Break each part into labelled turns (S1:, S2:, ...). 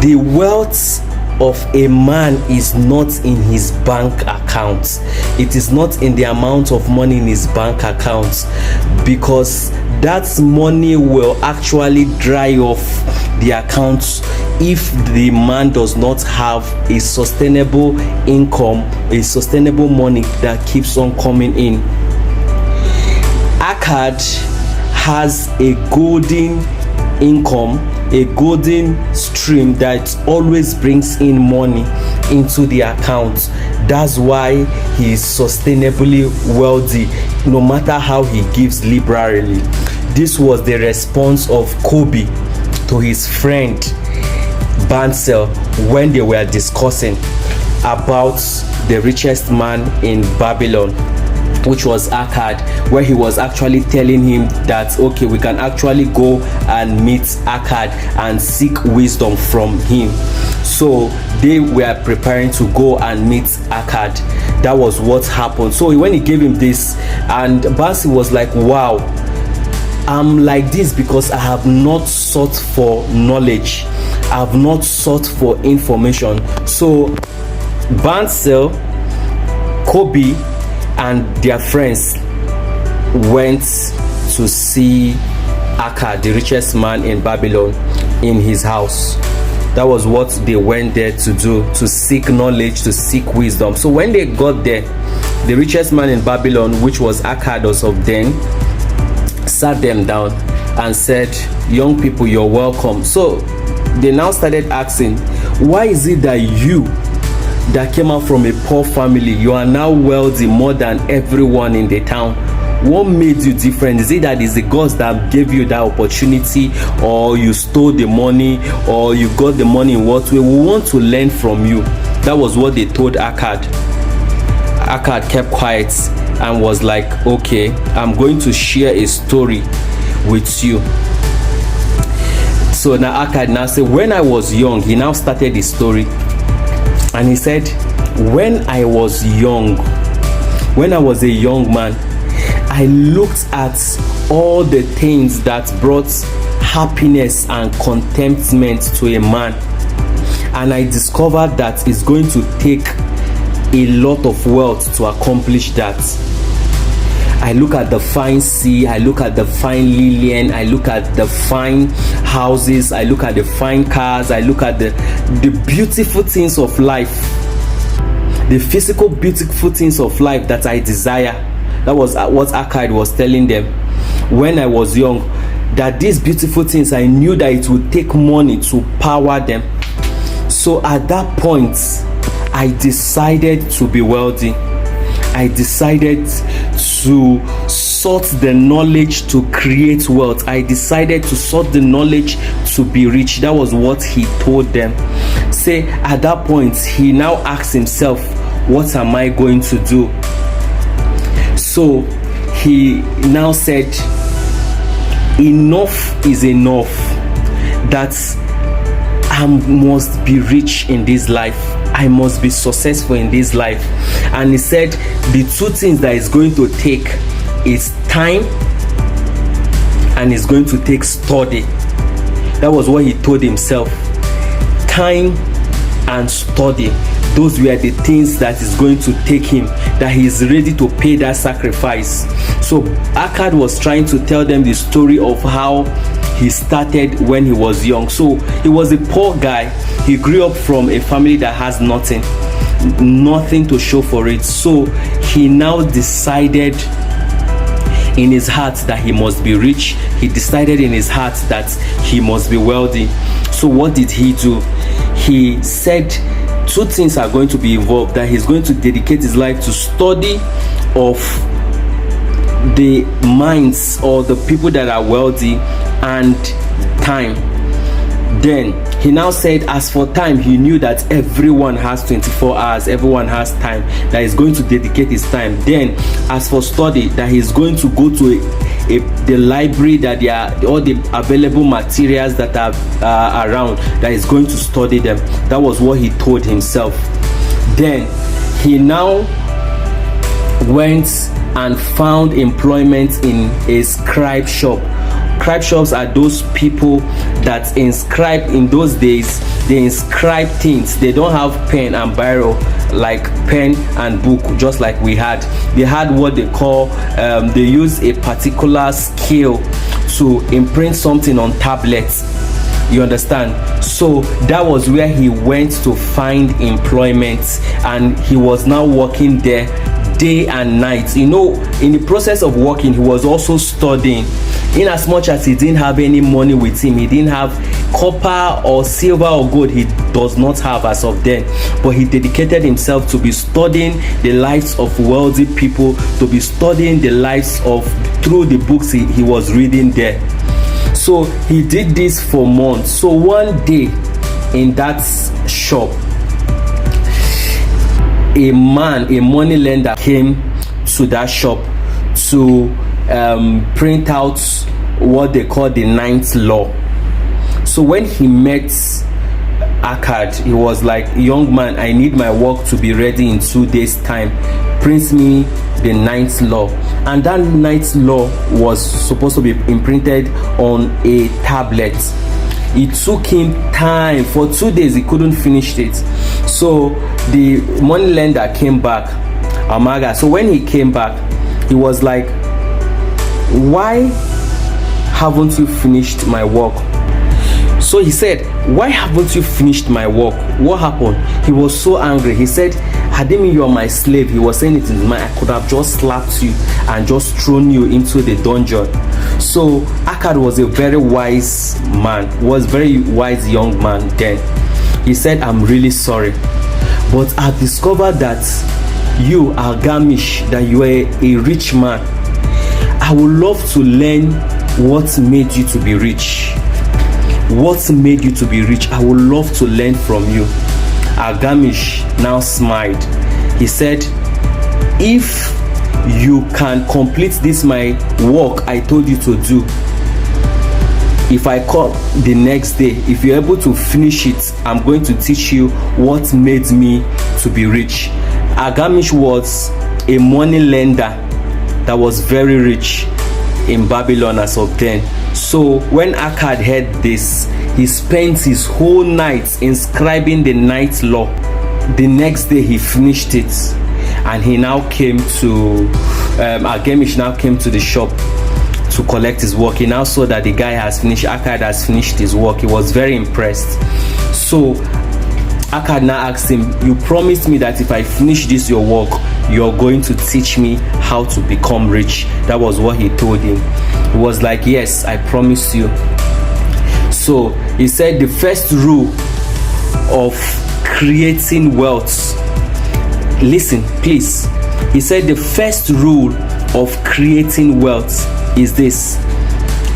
S1: The wealth of a man is not in his bank account. It is not in the amount of money in his bank account, because that money will actually dry off the account if the man does not have a sustainable income, a sustainable money that keeps on coming in. Akkad has a golden income, a golden stream that always brings in money into the account. That's why he is sustainably wealthy, no matter how he gives liberally. This was the response of Kobe to his friend Bansel when they were discussing about the richest man in Babylon, which was Akkad, where he was actually telling him that, okay, we can actually go and meet Akkad and seek wisdom from him. So they were preparing to go and meet Akkad. That was what happened. So when he gave him this, and Bansi was like, wow, I'm like this because I have not sought for knowledge, I have not sought for information. So Bansel, Kobe, and their friends went to see Akkad, the richest man in Babylon, in his house. That was what they went there to do, to seek knowledge, to seek wisdom. So when they got there, the richest man in Babylon, which was Akkad of then, sat them down and said, young people, you're welcome. So they now started asking, why is it that you that came out from a poor family, you are now wealthy more than everyone in the town? What made you different? Is it that it's the gods that gave you that opportunity, or you stole the money, or you got the money in what way? We want to learn from you. That was what they told Akkad. Akkad kept quiet and was like, okay, I'm going to share a story with you. So now Akkad now said, when I was young, he now started the story. And he said, when I was young, when I was a young man, I looked at all the things that brought happiness and contentment to a man, and I discovered that it's going to take a lot of wealth to accomplish that. I look at the fine sea, I look at the fine lilian, I look at the fine houses, I look at the fine cars, I look at the beautiful things of life, the physical beautiful things of life that I desire. That was what Akkad was telling them. When I was young, that these beautiful things, I knew that it would take money to power them. So at that point, I decided to be wealthy. I decided to sought the knowledge to create wealth. I decided to sought the knowledge to be rich. That was what he told them. Say, at that point, he now asked himself, what am I going to do? So he now said, enough is enough. That I must be rich in this life. I must be successful in this life. And he said the two things that is going to take is time, and is going to take study. That was what he told himself. Time and study. Those were the things that is going to take him, that he is ready to pay that sacrifice. So Akkad was trying to tell them the story of how he started when he was young. So he was a poor guy. He grew up from a family that has nothing to show for it. So he now decided in his heart that he must be rich. He decided in his heart that he must be wealthy. So what did he do? He said two things are going to be involved, that he's going to dedicate his life to study of the minds or the people that are wealthy, and time. Then he now said, as for time, he knew that everyone has 24 hours, everyone has time, that he's going to dedicate his time. Then as for study, that he's going to go to the library, that there are all the available materials that are around, that he's going to study them. That was what he told himself. Then he now went and found employment in a scribe shop. Scribe shops are those people that inscribe. In those days, they inscribe things. They don't have pen and biro like pen and book just like we had. They had what they call they use a particular scale to imprint something on tablets. You understand? So that was where he went to find employment, and he was now working there day and night. You know, in the process of working, he was also studying. In as much as he didn't have any money with him, he didn't have copper or silver or gold, he does not have as of then, but he dedicated himself to be studying the lives of wealthy people, to be studying the lives of through the books he was reading there. So he did this for months. So one day in that shop, a money lender came to that shop to print out what they call the ninth law. So when he met Akkad, he was like, young man, I need my work to be ready in 2 days time. Print me the ninth law. And that ninth law was supposed to be imprinted on a tablet. It took him time. For 2 days he couldn't finish it. So the money lender came back, Amaga. So when he came back, he was like, why haven't you finished my work? So he said, why haven't you finished my work? What happened? He was so angry. He said, Hadimi, you are my slave. He was saying it in his mind, I could have just slapped you and just thrown you into the dungeon. So Akkad was a very wise man, was very wise young man then. He said, I'm really sorry, but I discovered that you are Gamish, that you are a rich man. I would love to learn what made you to be rich. What made you to be rich? I would love to learn from you. Agamish now smiled. He said, if you can complete this my work I told you to do, if I come the next day, if you're able to finish it, I'm going to teach you what made me to be rich. Agamish was a money lender that was very rich in Babylon as of then. So when Akkad heard this, he spent his whole night inscribing the ninth law. The next day he finished it, and he now came to Agamish now came to the shop to collect his work. He now saw that the guy has finished, Akkad has finished his work. He was very impressed. So Akkad now asked him, you promised me that if I finish this your work, you're going to teach me how to become rich. That was what he told him. He was like, yes, I promise you. So he said the first rule of creating wealth, listen please, he said the first rule of creating wealth is this: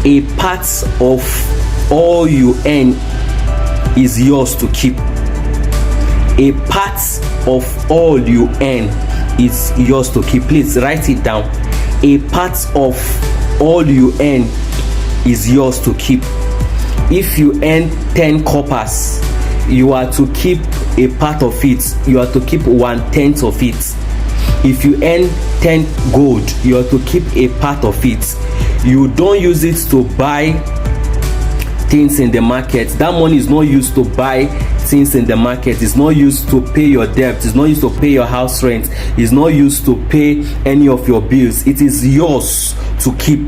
S1: a part of all you earn is yours to keep. A part of all you earn is yours to keep. Please write it down. A part of all you earn is yours to keep. If you earn 10 coppers, you are to keep a part of it. You are to keep 1/10 of it. If you earn 10 gold, you are to keep a part of it. You don't use it to buy things in the market. That money is not used to buy things in the market. It's not used to pay your debt. It's not used to pay your house rent. It's not used to pay any of your bills. It is yours to keep.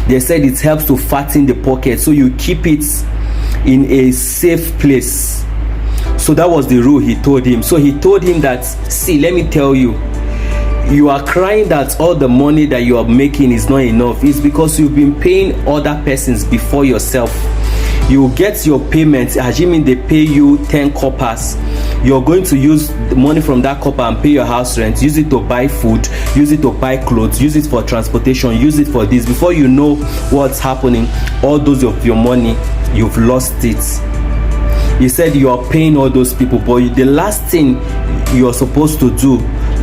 S1: They said it helps to fatten the pocket, so you keep it in a safe place. So that was the rule he told him. So he told him that, see, let me tell you, you are crying that all the money that you are making is not enough. It's because you've been paying other persons before yourself. You get your payment, assuming they pay you 10 coppers. You're going to use the money from that copper and pay your house rent, use it to buy food, use it to buy clothes, use it for transportation, use it for this. Before you know what's happening, all those of your money, you've lost it. He said you are paying all those people, but the last thing you're supposed to do,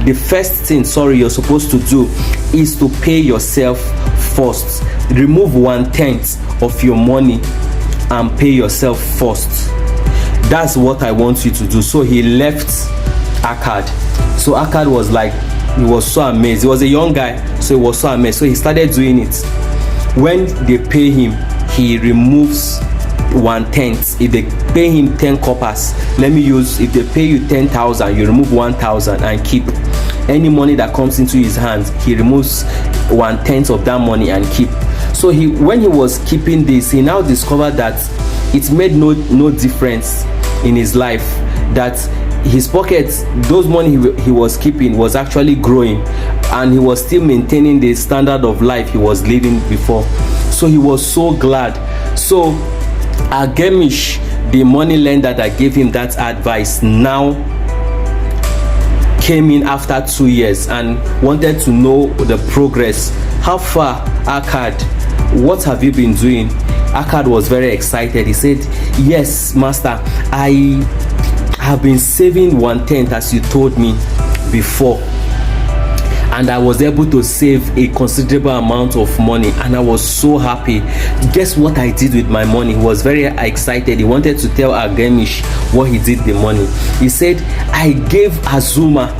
S1: the first thing, you're supposed to do is to pay yourself first. Remove 1/10 of your money and pay yourself first. That's what I want you to do. So he left Akkad. So Akkad was like, he was so amazed. He was a young guy, so he was so amazed. So he started doing it. When they pay him, he removes 1/10. If they pay him 10 coppers, if they pay you 10,000, you remove 1,000 and keep. Any money that comes into his hands, he removes 1/10 of that money and keep. So when he was keeping this, he now discovered that it made no difference in his life, that his pockets, those money he was keeping was actually growing, and he was still maintaining the standard of life he was living before. So he was so glad. So Agemish, the money lender that gave him that advice, now came in after 2 years and wanted to know the progress. How far, Akkad? What have you been doing? Akkad was very excited. He said, yes, master, I have been saving 1/10 as you told me before, and I was able to save a considerable amount of money, and I was so happy. Guess what I did with my money? He was very excited. He wanted to tell Agemish what he did with the money. He said, I gave Azuma.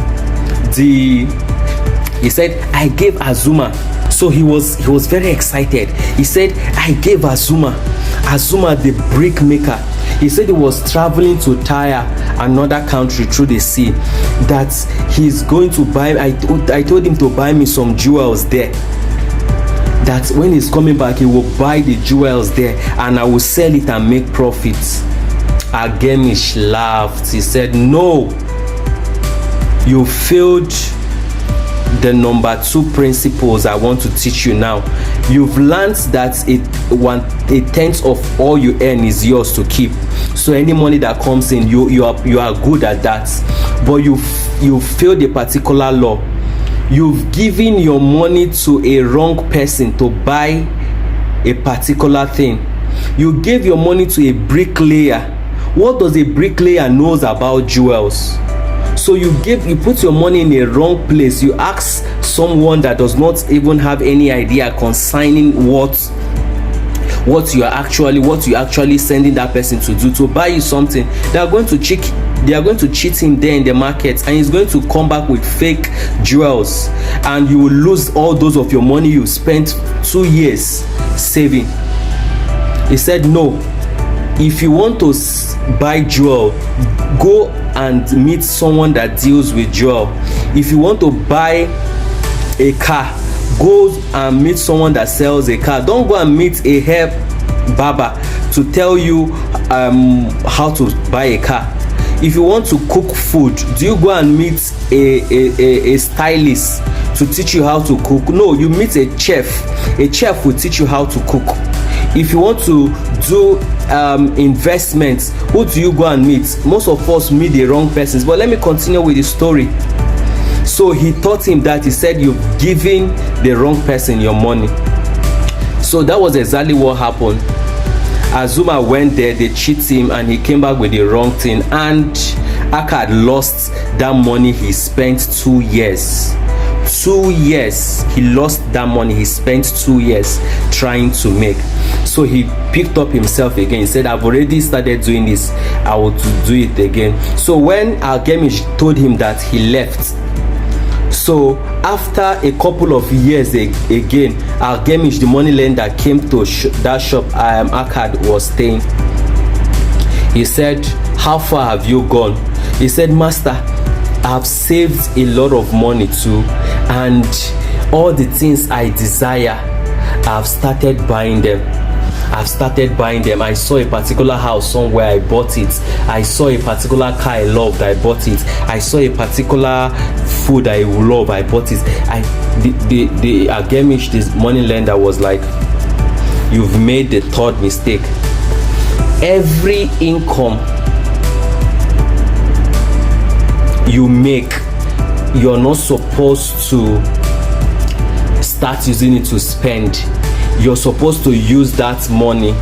S1: So he was very excited. He said, I gave Azuma the brick maker. He said he was traveling to Tyre, another country, through the sea, that he's going to buy. I told him to buy me some jewels there, that when he's coming back he will buy the jewels there and I will sell it and make profits. Agemish laughed. He said, no, you failed the number 2 principles I want to teach you now. You've learned that 1/10 of all you earn is yours to keep. So any money that comes in, you are good at that. But you failed a particular law. You've given your money to a wrong person to buy a particular thing. You gave your money to a bricklayer. What does a bricklayer knows about jewels? So you put your money in a wrong place. You ask someone that does not even have any idea concerning what you actually sending that person to do, to buy you something. They are going to cheat him there in the market, and he's going to come back with fake jewels, and you will lose all those of your money you spent 2 years saving. He said, no, if you want to buy jewel, go and meet someone that deals with jewel. If you want to buy a car, go and meet someone that sells a car. Don't go and meet a hair barber to tell you how to buy a car. If you want to cook food, do you go and meet a stylist to teach you how to cook? No, you meet a chef. A chef will teach you how to cook. If you want to do investments, who do you go and meet? Most of us meet the wrong persons. But let me continue with the story. So he taught him that. He said, you've given the wrong person your money. So that was exactly what happened. Azuma went there, they cheat him, and he came back with the wrong thing, and Akkad lost that money he spent 2 years. 2 years he lost that money he spent 2 years trying to make. So he picked up himself again. He said, I've already started doing this, I will do it again. So when Agemish told him that, he left. So after a couple of years again, Agemish, the money lender, came to that shop Akkad was staying. He said, how far have you gone? He said, master, I've saved a lot of money too, and all the things I desire, I've started buying them. I saw a particular house somewhere, I bought it. I saw a particular car I loved, I bought it. I saw a particular food I love, I bought it. The Agemish, this money lender, was like, you've made the third mistake. Every income you make, you're not supposed to start using it to spend. You're supposed to use that money.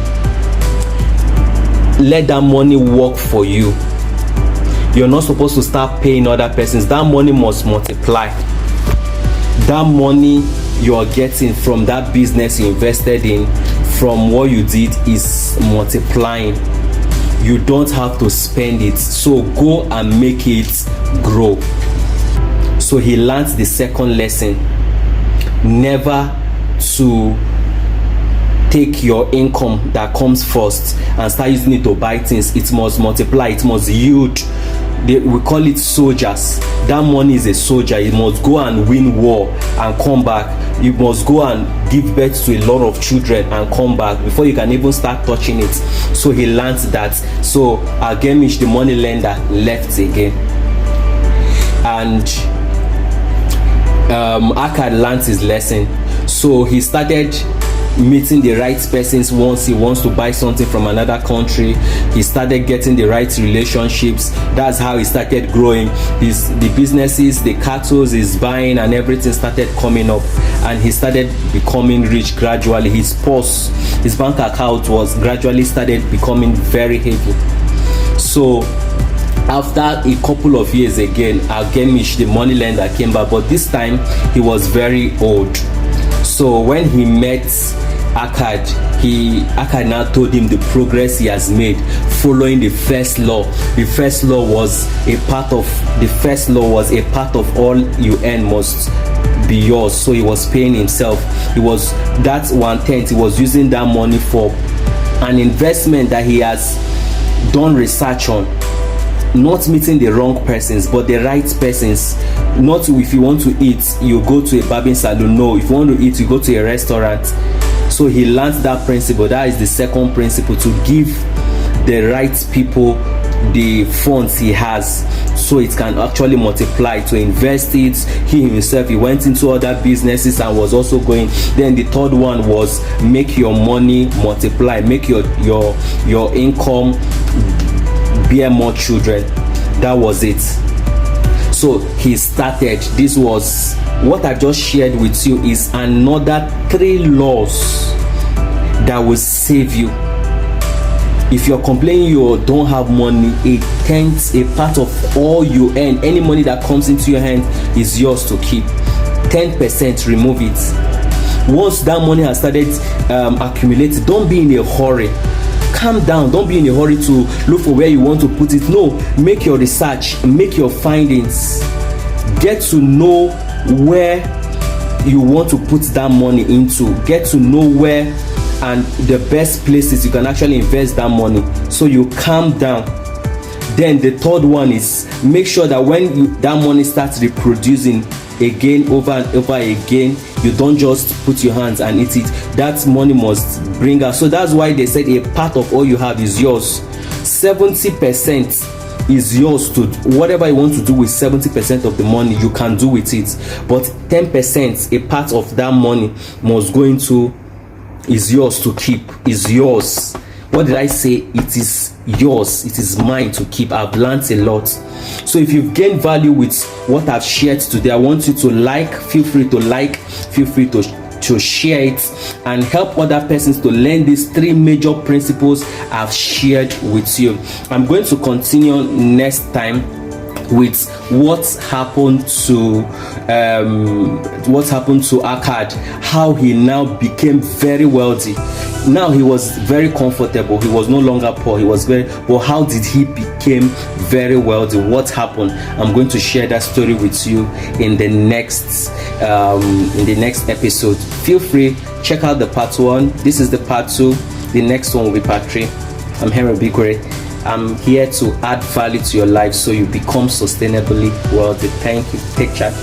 S1: Let that money work for you. You're not supposed to start paying other persons. That money must multiply. That money you're getting from that business you invested in, from what you did, is multiplying. You don't have to spend it. So go and make it grow. So he learned the 2nd lesson, never to take your income that comes first and start using it to buy things. It must multiply, it must yield. We call it soldiers. That money is a soldier. It must go and win war and come back. You must go and give birth to a lot of children and come back before you can even start touching it. So he learned that. So Agemish, the money lender, left again, and Akkad learned his lesson. So he started meeting the right persons. Once he wants to buy something from another country, he started getting the right relationships. That's how he started growing. The businesses, the cattle he's buying and everything started coming up, and he started becoming rich gradually. His purse, his bank account was gradually started becoming very heavy. So after a couple of years again, Agemish, the money lender, came back, but this time he was very old. So when he met Akkad, Akkad now told him the progress he has made following the first law. The first law was a part of all you earn must be yours. So he was paying himself. He was that 1/10. He was using that money for an investment that he has done research on. Not meeting the wrong persons, but the right persons. Not if you want to eat, you go to a barbing salon. No, if you want to eat, you go to a restaurant. So he learned that principle. That is the second principle, to give the right people the funds he has, so it can actually multiply, to invest it. He himself, he went into other businesses and was also going. Then the third one was make your money multiply, make your income bear more children. That was it. So he started. This was what I just shared with you, is another 3 laws that will save you. If you're complaining you don't have money, a part of all you earn, any money that comes into your hand, is yours to keep. 10%, remove it. Once that money has started accumulating, don't be in a hurry. Calm down. Don't be in a hurry to look for where you want to put it. No, make your research, make your findings, get to know where you want to put that money into, get to know where and the best places you can actually invest that money, so you calm down. Then the third one is, make sure that when that money starts reproducing again, over and over again, you don't just put your hands and eat it. That money must bring out. So that's why they said a part of all you have is yours. 70% is yours. To whatever you want to do with 70% of the money, you can do with it. But 10%, a part of that money must go into, is yours to keep, is yours. What did I say? It is yours. It is mine to keep. I've learned a lot. So if you've gained value with what I've shared today, I want you to feel free to share it and help other persons to learn these 3 major principles I've shared with you. I'm going to continue next time with what happened to Akkad, how he now became very wealthy. Now he was very comfortable. He was no longer poor. He was but how did he become very wealthy? What happened? I'm going to share that story with you in the next episode. Feel free, check out the part 1. This is the part 2. The next one will be part 3. I'm Henry Bigore. I'm here to add value to your life so you become sustainably wealthy. Thank you. Take charge.